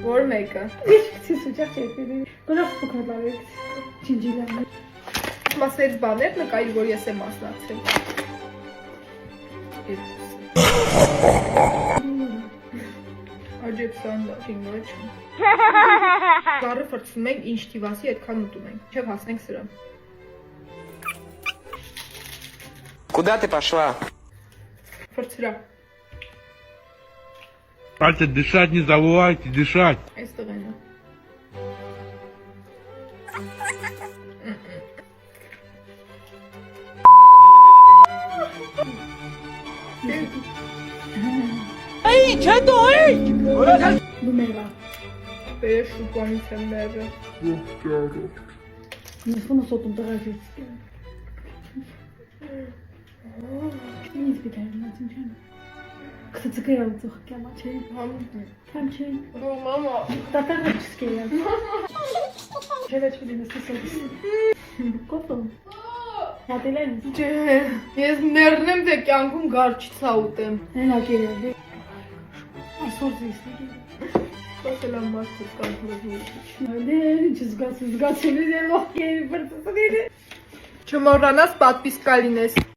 Որ մեկը։ Ես սուջախ չեկնի։ Գնաց փոքրաբարեք։ Ջինջիլան։ Մասերից բաներ նկայիր, որ ես եմ մասնակցել։ Աջեպսան դա ինգլիչ։ Բարը ֆրցնում ենք, ինչ թիվասի այդքան ուտում ենք։ Չև հասնենք սրան։ Куда ты пошла? Ֆրցրա։ Пальцы дышать не забывайте, дышать. Այստեղ են։ Նումերա։ Բեր շուկանից եմ մերը։ Ես ոնց սոտում տղաջից։ Ինձ բիթարնա ցնչան։ Քցկե ալցող կամաչե։ Համչե։ Մամա։ Տատարաչսկե։ Չելեչ դինես սոսի։ Կոպո։ Հատելեն։ Չէ, ես ներնեմ թե կյանքում գարչիցա ուտեմ։ Հենա կերել։ Այսօր զիսնի։ Խոսել եմ մարդուց կանքնոզի։ Դե չզգացի դե լոհ կերի բրծծրի։ Չմոռանաս պատվիսկա լինես։